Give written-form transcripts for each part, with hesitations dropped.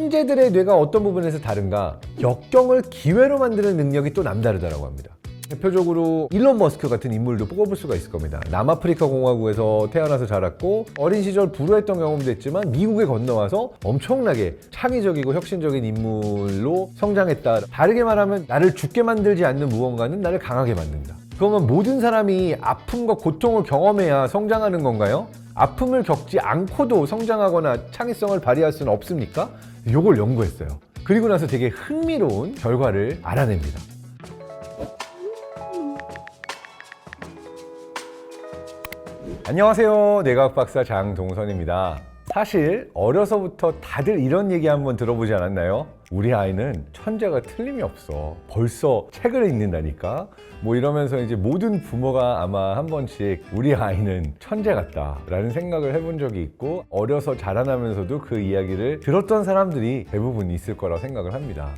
천재들의 뇌가 어떤 부분에서 다른가? 역경을 기회로 만드는 능력이 또 남다르다고 합니다. 대표적으로 일론 머스크 같은 인물도 뽑아볼 수가 있을 겁니다. 남아프리카 공화국에서 태어나서 자랐고 어린 시절 불우했던 경험도 했지만 미국에 건너와서 엄청나게 창의적이고 혁신적인 인물로 성장했다. 다르게 말하면 나를 죽게 만들지 않는 무언가는 나를 강하게 만든다. 그러면 모든 사람이 아픔과 고통을 경험해야 성장하는 건가요? 아픔을 겪지 않고도 성장하거나 창의성을 발휘할 수는 없습니까? 이걸 연구했어요. 그리고 나서 되게 흥미로운 결과를 알아냅니다. 안녕하세요. 뇌과학 박사 장동선입니다. 사실 어려서부터 다들 이런 얘기 한번 들어보지 않았나요? 우리 아이는 천재가 틀림이 없어. 벌써 책을 읽는다니까? 뭐 이러면서 이제 모든 부모가 아마 한 번씩 우리 아이는 천재 같다 라는 생각을 해본 적이 있고, 어려서 자라나면서도 그 이야기를 들었던 사람들이 대부분 있을 거라고 생각을 합니다.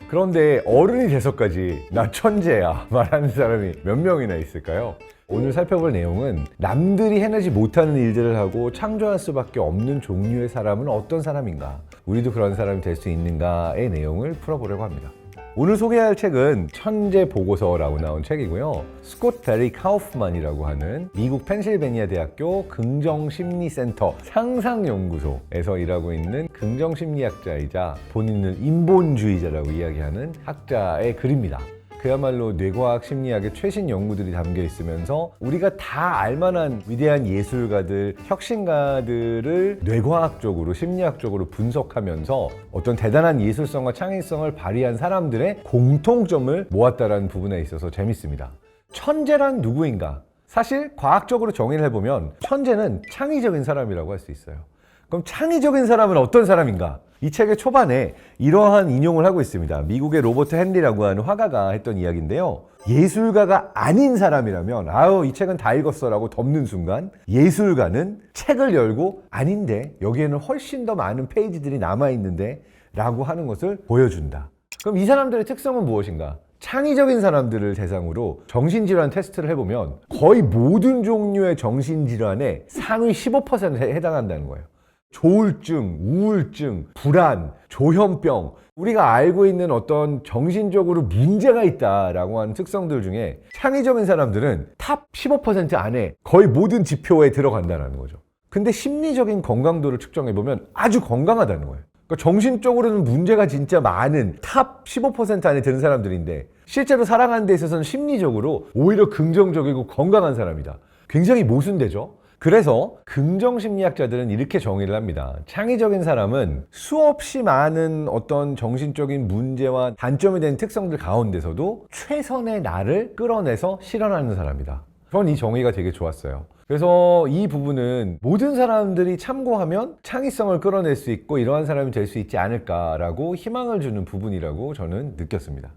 그런데 어른이 돼서까지 나 천재야 말하는 사람이 몇 명이나 있을까요? 오늘 살펴볼 내용은 남들이 해내지 못하는 일들을 하고 창조할 수밖에 없는 종류의 사람은 어떤 사람인가? 우리도 그런 사람이 될 수 있는가의 내용을 풀어보려고 합니다. 오늘 소개할 책은 천재 보고서라고 나온 책이고요. 스콧 베리 카우프만이라고 하는 미국 펜실베니아 대학교 긍정심리센터 상상연구소에서 일하고 있는 긍정심리학자이자 본인을 인본주의자라고 이야기하는 학자의 글입니다. 그야말로 뇌과학 심리학의 최신 연구들이 담겨 있으면서 우리가 다 알만한 위대한 예술가들, 혁신가들을 뇌과학적으로, 심리학적으로 분석하면서 어떤 대단한 예술성과 창의성을 발휘한 사람들의 공통점을 모았다는 부분에 있어서 재밌습니다. 천재란 누구인가? 사실 과학적으로 정의를 해보면 천재는 창의적인 사람이라고 할 수 있어요. 그럼 창의적인 사람은 어떤 사람인가? 이 책의 초반에 이러한 인용을 하고 있습니다. 미국의 로버트 헨리라고 하는 화가가 했던 이야기인데요. 예술가가 아닌 사람이라면 아유 이 책은 다 읽었어 라고 덮는 순간, 예술가는 책을 열고 아닌데 여기에는 훨씬 더 많은 페이지들이 남아있는데 라고 하는 것을 보여준다. 그럼 이 사람들의 특성은 무엇인가? 창의적인 사람들을 대상으로 정신질환 테스트를 해보면 거의 모든 종류의 정신질환의 상위 15%에 해당한다는 거예요. 조울증, 우울증, 불안, 조현병, 우리가 알고 있는 어떤 정신적으로 문제가 있다라고 하는 특성들 중에 창의적인 사람들은 탑 15% 안에 거의 모든 지표에 들어간다는 거죠. 근데 심리적인 건강도를 측정해보면 아주 건강하다는 거예요. 그러니까 정신적으로는 문제가 진짜 많은 탑 15% 안에 드는 사람들인데 실제로 살아가는 데 있어서는 심리적으로 오히려 긍정적이고 건강한 사람이다. 굉장히 모순되죠? 그래서 긍정심리학자들은 이렇게 정의를 합니다. 창의적인 사람은 수없이 많은 어떤 정신적인 문제와 단점이 되는 특성들 가운데서도 최선의 나를 끌어내서 실현하는 사람이다. 전 이 정의가 되게 좋았어요. 그래서 이 부분은 모든 사람들이 참고하면 창의성을 끌어낼 수 있고 이러한 사람이 될 수 있지 않을까라고 희망을 주는 부분이라고 저는 느꼈습니다.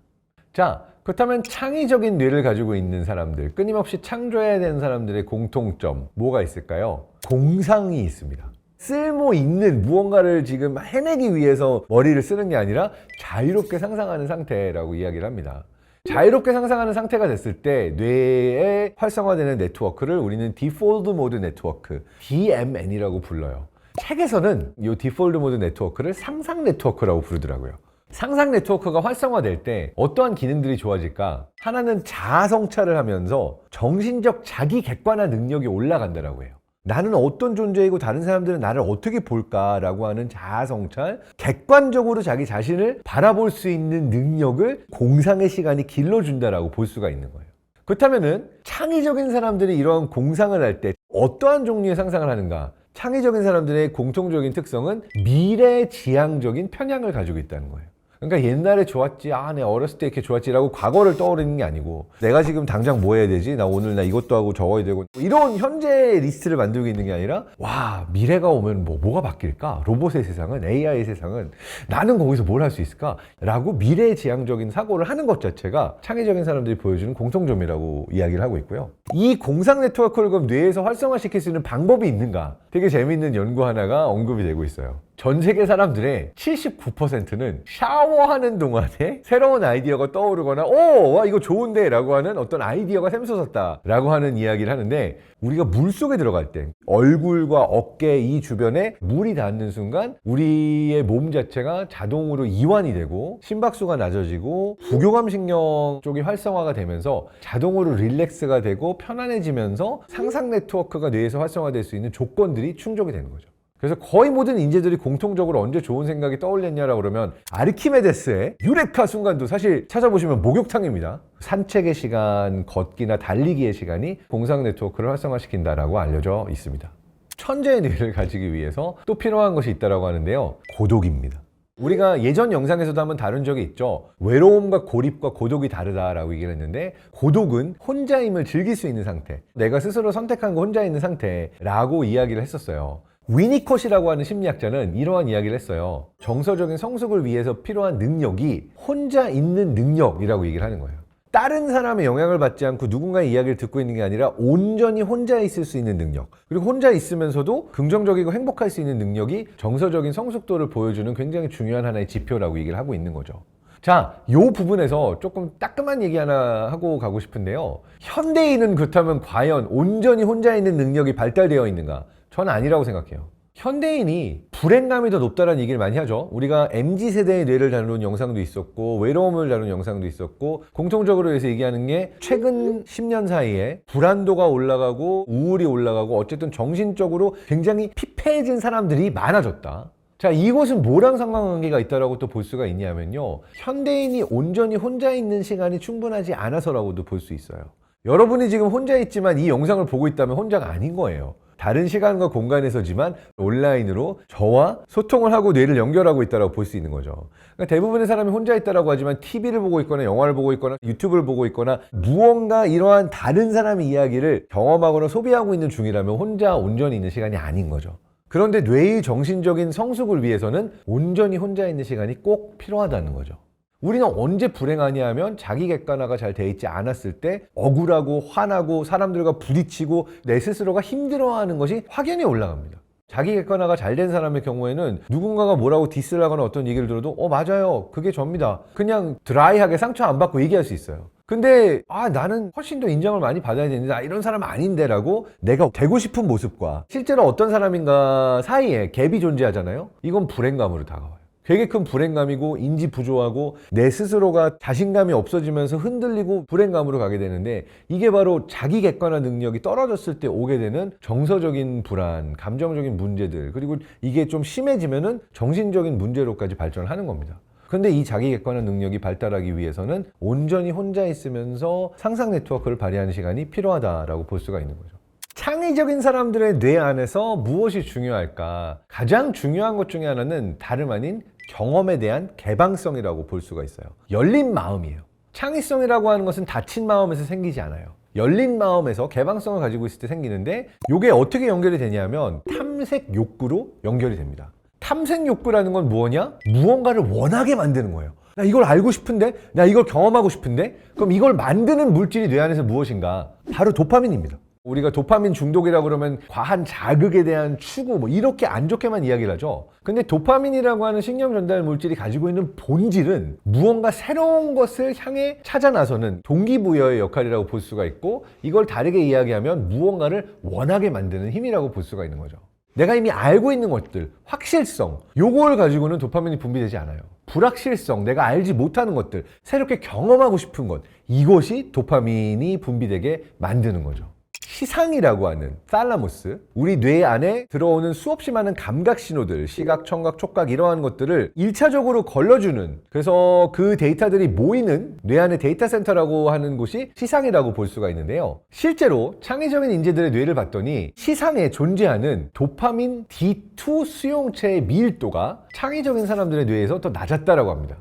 자, 그렇다면 창의적인 뇌를 가지고 있는 사람들, 끊임없이 창조해야 되는 사람들의 공통점 뭐가 있을까요? 공상이 있습니다. 쓸모 있는 무언가를 지금 해내기 위해서 머리를 쓰는 게 아니라 자유롭게 상상하는 상태라고 이야기를 합니다. 자유롭게 상상하는 상태가 됐을 때 뇌에 활성화되는 네트워크를 우리는 디폴트 모드 네트워크, DMN이라고 불러요. 책에서는 이 디폴트 모드 네트워크를 상상 네트워크라고 부르더라고요. 상상 네트워크가 활성화될 때 어떠한 기능들이 좋아질까? 하나는 자아 성찰을 하면서 정신적 자기 객관화 능력이 올라간다고 해요. 나는 어떤 존재이고 다른 사람들은 나를 어떻게 볼까라고 하는 자아 성찰, 객관적으로 자기 자신을 바라볼 수 있는 능력을 공상의 시간이 길러준다라고 볼 수가 있는 거예요. 그렇다면은 창의적인 사람들이 이런 공상을 할 때 어떠한 종류의 상상을 하는가? 창의적인 사람들의 공통적인 특성은 미래지향적인 편향을 가지고 있다는 거예요. 그러니까 옛날에 좋았지, 내 어렸을 때 이렇게 좋았지라고 과거를 떠오르는 게 아니고 내가 지금 당장 뭐 해야 되지? 나 오늘 나 이것도 하고 저거 해야 되고 이런 현재 리스트를 만들고 있는 게 아니라 와 미래가 오면 뭐가 바뀔까? 로봇의 세상은, AI의 세상은 나는 거기서 뭘 할 수 있을까? 라고 미래지향적인 사고를 하는 것 자체가 창의적인 사람들이 보여주는 공통점이라고 이야기를 하고 있고요. 이 공상 네트워크를 그럼 뇌에서 활성화시킬 수 있는 방법이 있는가? 되게 재미있는 연구 하나가 언급이 되고 있어요. 전 세계 사람들의 79%는 샤워하는 동안에 새로운 아이디어가 떠오르거나 와 이거 좋은데 라고 하는 어떤 아이디어가 샘솟았다 라고 하는 이야기를 하는데, 우리가 물속에 들어갈 때 얼굴과 어깨 이 주변에 물이 닿는 순간 우리의 몸 자체가 자동으로 이완이 되고 심박수가 낮아지고 부교감신경 쪽이 활성화가 되면서 자동으로 릴렉스가 되고 편안해지면서 상상 네트워크가 뇌에서 활성화될 수 있는 조건들이 충족이 되는 거죠. 그래서 거의 모든 인재들이 공통적으로 언제 좋은 생각이 떠올렸냐라고 그러면 아르키메데스의 유레카 순간도 사실 찾아보시면 목욕탕입니다. 산책의 시간, 걷기나 달리기의 시간이 공상 네트워크를 활성화시킨다라고 알려져 있습니다. 천재의 뇌를 가지기 위해서 또 필요한 것이 있다고 하는데요. 고독입니다. 우리가 예전 영상에서도 한번 다룬 적이 있죠. 외로움과 고립과 고독이 다르다라고 얘기를 했는데, 고독은 혼자임을 즐길 수 있는 상태, 내가 스스로 선택한 거 혼자 있는 상태라고 이야기를 했었어요. 위니콧이라고 하는 심리학자는 이러한 이야기를 했어요. 정서적인 성숙을 위해서 필요한 능력이 혼자 있는 능력이라고 얘기를 하는 거예요. 다른 사람의 영향을 받지 않고 누군가의 이야기를 듣고 있는 게 아니라 온전히 혼자 있을 수 있는 능력, 그리고 혼자 있으면서도 긍정적이고 행복할 수 있는 능력이 정서적인 성숙도를 보여주는 굉장히 중요한 하나의 지표라고 얘기를 하고 있는 거죠. 자, 이 부분에서 조금 따끔한 얘기 하나 하고 가고 싶은데요. 현대인은 그렇다면 과연 온전히 혼자 있는 능력이 발달되어 있는가? 저는 아니라고 생각해요. 현대인이 불행감이 더 높다는 얘기를 많이 하죠. 우리가 MZ세대의 뇌를 다룬 영상도 있었고 외로움을 다룬 영상도 있었고, 공통적으로 해서 얘기하는 게 최근 10년 사이에 불안도가 올라가고 우울이 올라가고 어쨌든 정신적으로 굉장히 피폐해진 사람들이 많아졌다. 자, 이것은 뭐랑 상관관계가 있다라고 또 볼 수가 있냐면요. 현대인이 온전히 혼자 있는 시간이 충분하지 않아서라고도 볼 수 있어요. 여러분이 지금 혼자 있지만 이 영상을 보고 있다면 혼자가 아닌 거예요. 다른 시간과 공간에서지만 온라인으로 저와 소통을 하고 뇌를 연결하고 있다고 볼 수 있는 거죠. 그러니까 대부분의 사람이 혼자 있다고 하지만 TV를 보고 있거나 영화를 보고 있거나 유튜브를 보고 있거나 무언가 이러한 다른 사람의 이야기를 경험하거나 소비하고 있는 중이라면 혼자 온전히 있는 시간이 아닌 거죠. 그런데 뇌의 정신적인 성숙을 위해서는 온전히 혼자 있는 시간이 꼭 필요하다는 거죠. 우리는 언제 불행하냐 하면 자기 객관화가 잘 돼 있지 않았을 때 억울하고 화나고 사람들과 부딪히고 내 스스로가 힘들어하는 것이 확연히 올라갑니다. 자기 객관화가 잘 된 사람의 경우에는 누군가가 뭐라고 디스를 하거나 어떤 얘기를 들어도 맞아요, 그게 접니다, 그냥 드라이하게 상처 안 받고 얘기할 수 있어요. 근데 나는 훨씬 더 인정을 많이 받아야 되는데 나 이런 사람 아닌데 라고 내가 되고 싶은 모습과 실제로 어떤 사람인가 사이에 갭이 존재하잖아요. 이건 불행감으로 다가와요. 되게 큰 불행감이고 인지 부조하고 내 스스로가 자신감이 없어지면서 흔들리고 불행감으로 가게 되는데, 이게 바로 자기 객관화 능력이 떨어졌을 때 오게 되는 정서적인 불안, 감정적인 문제들, 그리고 이게 좀 심해지면은 정신적인 문제로까지 발전하는 겁니다. 근데 이 자기 객관화 능력이 발달하기 위해서는 온전히 혼자 있으면서 상상 네트워크를 발휘하는 시간이 필요하다라고 볼 수가 있는 거죠. 창의적인 사람들의 뇌 안에서 무엇이 중요할까? 가장 중요한 것 중에 하나는 다름 아닌 경험에 대한 개방성이라고 볼 수가 있어요. 열린 마음이에요. 창의성이라고 하는 것은 닫힌 마음에서 생기지 않아요. 열린 마음에서 개방성을 가지고 있을 때 생기는데, 이게 어떻게 연결이 되냐면 탐색 욕구로 연결이 됩니다. 탐색 욕구라는 건 뭐냐? 무언가를 원하게 만드는 거예요. 나 이걸 알고 싶은데? 나 이걸 경험하고 싶은데? 그럼 이걸 만드는 물질이 뇌 안에서 무엇인가? 바로 도파민입니다. 우리가 도파민 중독이라고 그러면 과한 자극에 대한 추구 이렇게 안 좋게만 이야기를 하죠. 근데 도파민이라고 하는 신경 전달 물질이 가지고 있는 본질은 무언가 새로운 것을 향해 찾아 나서는 동기부여의 역할이라고 볼 수가 있고, 이걸 다르게 이야기하면 무언가를 원하게 만드는 힘이라고 볼 수가 있는 거죠. 내가 이미 알고 있는 것들, 확실성, 요걸 가지고는 도파민이 분비되지 않아요. 불확실성, 내가 알지 못하는 것들, 새롭게 경험하고 싶은 것, 이것이 도파민이 분비되게 만드는 거죠. 시상이라고 하는 살라무스, 우리 뇌 안에 들어오는 수없이 많은 감각 신호들, 시각, 청각, 촉각 이러한 것들을 1차적으로 걸러주는, 그래서 그 데이터들이 모이는 뇌 안의 데이터 센터라고 하는 곳이 시상이라고 볼 수가 있는데요. 실제로 창의적인 인재들의 뇌를 봤더니 시상에 존재하는 도파민 D2 수용체의 밀도가 창의적인 사람들의 뇌에서 더 낮았다라고 합니다.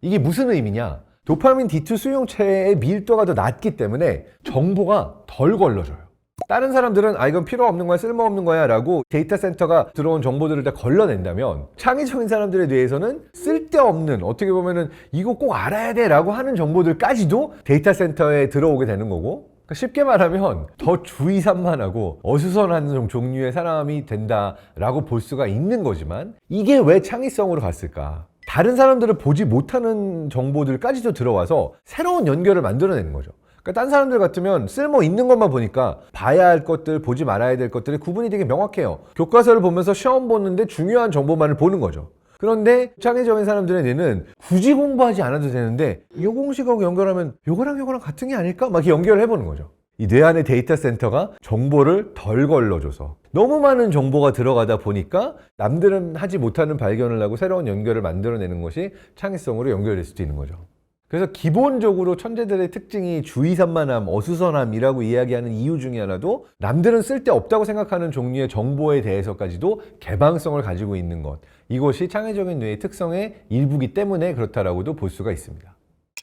이게 무슨 의미냐? 도파민 D2 수용체의 밀도가 더 낮기 때문에 정보가 덜 걸러져요. 다른 사람들은 이건 필요 없는 거야, 쓸모없는 거야 라고 데이터 센터가 들어온 정보들을 다 걸러낸다면, 창의적인 사람들에 대해서는 쓸데없는, 어떻게 보면은 이거 꼭 알아야 돼 라고 하는 정보들까지도 데이터 센터에 들어오게 되는 거고, 그러니까 쉽게 말하면 더 주의산만하고 어수선한 종류의 사람이 된다라고 볼 수가 있는 거지만 이게 왜 창의성으로 갔을까? 다른 사람들을 보지 못하는 정보들까지도 들어와서 새로운 연결을 만들어내는 거죠. 그러니까 딴 사람들 같으면 쓸모 있는 것만 보니까 봐야 할 것들, 보지 말아야 될 것들의 구분이 되게 명확해요. 교과서를 보면서 시험 보는데 중요한 정보만을 보는 거죠. 그런데 창의적인 사람들의 뇌는 굳이 공부하지 않아도 되는데 이 공식하고 연결하면 요거랑 요거랑 같은 게 아닐까? 막 이렇게 연결을 해보는 거죠. 이 뇌 안의 데이터 센터가 정보를 덜 걸러줘서 너무 많은 정보가 들어가다 보니까 남들은 하지 못하는 발견을 하고 새로운 연결을 만들어내는 것이 창의성으로 연결될 수도 있는 거죠. 그래서 기본적으로 천재들의 특징이 주의산만함, 어수선함이라고 이야기하는 이유 중에 하나도 남들은 쓸데없다고 생각하는 종류의 정보에 대해서까지도 개방성을 가지고 있는 것, 이것이 창의적인 뇌의 특성의 일부이기 때문에 그렇다라고도 볼 수가 있습니다.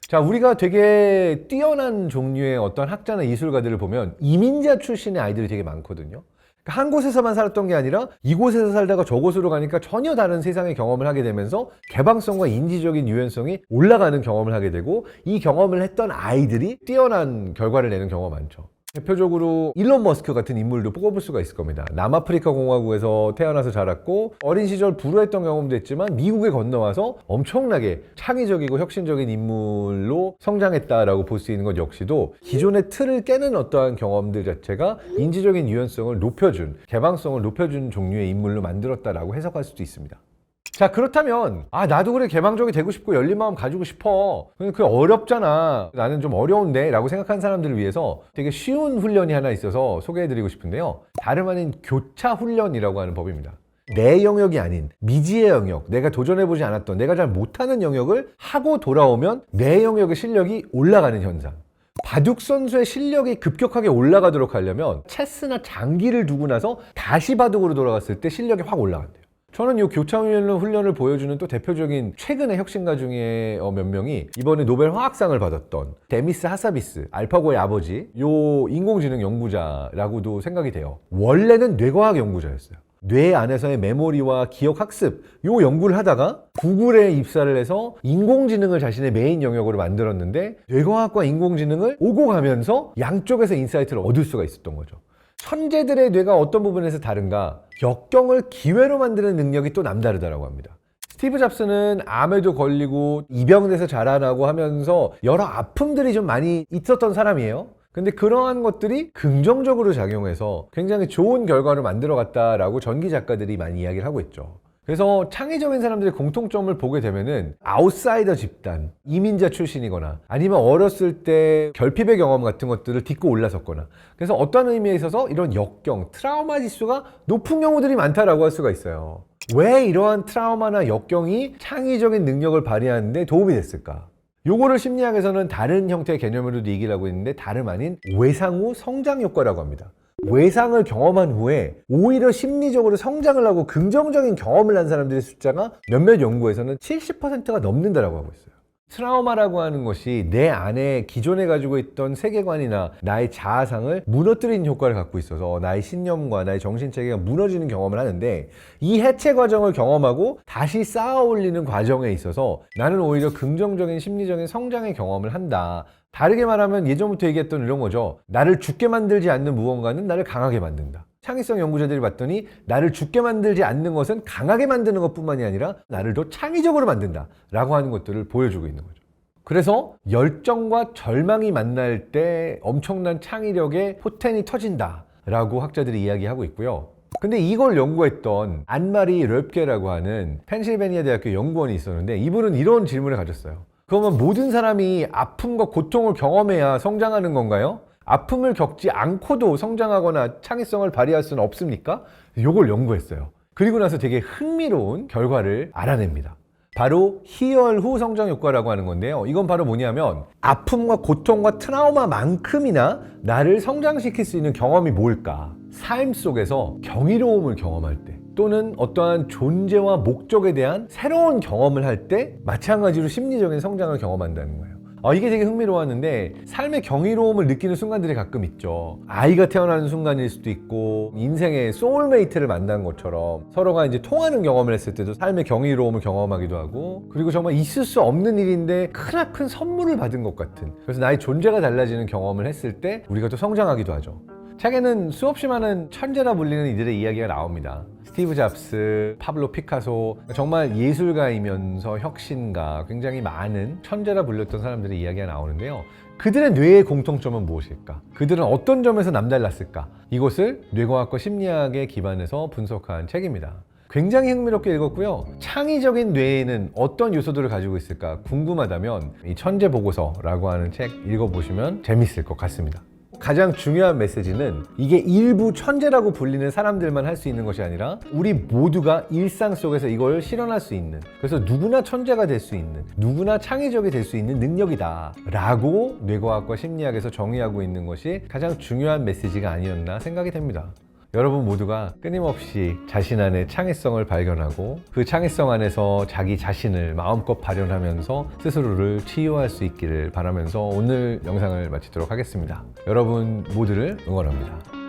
자, 우리가 되게 뛰어난 종류의 어떤 학자나 예술가들을 보면 이민자 출신의 아이들이 되게 많거든요. 그러니까 한 곳에서만 살았던 게 아니라 이곳에서 살다가 저곳으로 가니까 전혀 다른 세상의 경험을 하게 되면서 개방성과 인지적인 유연성이 올라가는 경험을 하게 되고 이 경험을 했던 아이들이 뛰어난 결과를 내는 경우가 많죠. 대표적으로 일론 머스크 같은 인물도 뽑아볼 수가 있을 겁니다. 남아프리카 공화국에서 태어나서 자랐고 어린 시절 불우했던 경험도 했지만 미국에 건너와서 엄청나게 창의적이고 혁신적인 인물로 성장했다라고 볼 수 있는 것 역시도 기존의 틀을 깨는 어떠한 경험들 자체가 인지적인 유연성을 높여준, 개방성을 높여준 종류의 인물로 만들었다라고 해석할 수도 있습니다. 자, 그렇다면 나도 그래 개방적이 되고 싶고 열린 마음 가지고 싶어. 그게 어렵잖아. 나는 좀 어려운데 라고 생각하는 사람들을 위해서 되게 쉬운 훈련이 하나 있어서 소개해드리고 싶은데요. 다름 아닌 교차 훈련이라고 하는 법입니다. 내 영역이 아닌 미지의 영역, 내가 도전해보지 않았던, 내가 잘 못하는 영역을 하고 돌아오면 내 영역의 실력이 올라가는 현상. 바둑 선수의 실력이 급격하게 올라가도록 하려면 체스나 장기를 두고 나서 다시 바둑으로 돌아갔을 때 실력이 확 올라간대요. 저는 이 교차훈련을 보여주는 또 대표적인 최근의 혁신가 중에 몇 명이 이번에 노벨 화학상을 받았던 데미스 하사비스, 알파고의 아버지, 요 인공지능 연구자라고도 생각이 돼요. 원래는 뇌과학 연구자였어요. 뇌 안에서의 메모리와 기억 학습, 요 연구를 하다가 구글에 입사를 해서 인공지능을 자신의 메인 영역으로 만들었는데 뇌과학과 인공지능을 오고 가면서 양쪽에서 인사이트를 얻을 수가 있었던 거죠. 천재들의 뇌가 어떤 부분에서 다른가? 역경을 기회로 만드는 능력이 또 남다르다고 합니다. 스티브 잡스는 암에도 걸리고 입양돼서 자라나고 하면서 여러 아픔들이 좀 많이 있었던 사람이에요. 근데 그러한 것들이 긍정적으로 작용해서 굉장히 좋은 결과를 만들어갔다라고 전기 작가들이 많이 이야기를 하고 있죠. 그래서 창의적인 사람들의 공통점을 보게 되면은 아웃사이더 집단, 이민자 출신이거나 아니면 어렸을 때 결핍의 경험 같은 것들을 딛고 올라섰거나 그래서 어떤 의미에 있어서 이런 역경, 트라우마 지수가 높은 경우들이 많다라고 할 수가 있어요. 왜 이러한 트라우마나 역경이 창의적인 능력을 발휘하는데 도움이 됐을까? 요거를 심리학에서는 다른 형태의 개념으로도 얘기를 하고 있는데 다름 아닌 외상 후 성장 효과라고 합니다. 외상을 경험한 후에 오히려 심리적으로 성장을 하고 긍정적인 경험을 한 사람들의 숫자가 몇몇 연구에서는 70%가 넘는다라고 하고 있어요. 트라우마라고 하는 것이 내 안에 기존에 가지고 있던 세계관이나 나의 자아상을 무너뜨리는 효과를 갖고 있어서 나의 신념과 나의 정신체계가 무너지는 경험을 하는데 이 해체 과정을 경험하고 다시 쌓아 올리는 과정에 있어서 나는 오히려 긍정적인 심리적인 성장의 경험을 한다. 다르게 말하면 예전부터 얘기했던 이런 거죠. 나를 죽게 만들지 않는 무언가는 나를 강하게 만든다. 창의성 연구자들이 봤더니 나를 죽게 만들지 않는 것은 강하게 만드는 것뿐만이 아니라 나를 더 창의적으로 만든다 라고 하는 것들을 보여주고 있는 거죠. 그래서 열정과 절망이 만날 때 엄청난 창의력의 포텐이 터진다 라고 학자들이 이야기하고 있고요. 근데 이걸 연구했던 안마리 럽게라고 하는 펜실베니아 대학교 연구원이 있었는데 이분은 이런 질문을 가졌어요. 그러면 모든 사람이 아픔과 고통을 경험해야 성장하는 건가요? 아픔을 겪지 않고도 성장하거나 창의성을 발휘할 수는 없습니까? 이걸 연구했어요. 그리고 나서 되게 흥미로운 결과를 알아냅니다. 바로 희열 후 성장 효과라고 하는 건데요. 이건 바로 뭐냐면 아픔과 고통과 트라우마만큼이나 나를 성장시킬 수 있는 경험이 뭘까? 삶 속에서 경이로움을 경험할 때 또는 어떠한 존재와 목적에 대한 새로운 경험을 할 때 마찬가지로 심리적인 성장을 경험한다는 거예요. 이게 되게 흥미로웠는데 삶의 경이로움을 느끼는 순간들이 가끔 있죠. 아이가 태어나는 순간일 수도 있고 인생의 소울메이트를 만난 것처럼 서로가 이제 통하는 경험을 했을 때도 삶의 경이로움을 경험하기도 하고 그리고 정말 있을 수 없는 일인데 크나큰 선물을 받은 것 같은 그래서 나의 존재가 달라지는 경험을 했을 때 우리가 또 성장하기도 하죠. 책에는 수없이 많은 천재라 불리는 이들의 이야기가 나옵니다. 스티브 잡스, 파블로 피카소 정말 예술가이면서 혁신가 굉장히 많은 천재라 불렸던 사람들의 이야기가 나오는데요. 그들의 뇌의 공통점은 무엇일까? 그들은 어떤 점에서 남달랐을까? 이것을 뇌과학과 심리학에 기반해서 분석한 책입니다. 굉장히 흥미롭게 읽었고요. 창의적인 뇌에는 어떤 요소들을 가지고 있을까 궁금하다면 이 천재 보고서라고 하는 책 읽어보시면 재밌을 것 같습니다. 가장 중요한 메시지는 이게 일부 천재라고 불리는 사람들만 할 수 있는 것이 아니라 우리 모두가 일상 속에서 이걸 실현할 수 있는 그래서 누구나 천재가 될 수 있는 누구나 창의적이 될 수 있는 능력이다 라고 뇌과학과 심리학에서 정의하고 있는 것이 가장 중요한 메시지가 아니었나 생각이 됩니다. 여러분 모두가 끊임없이 자신 안의 창의성을 발견하고 그 창의성 안에서 자기 자신을 마음껏 발현하면서 스스로를 치유할 수 있기를 바라면서 오늘 영상을 마치도록 하겠습니다. 여러분 모두를 응원합니다.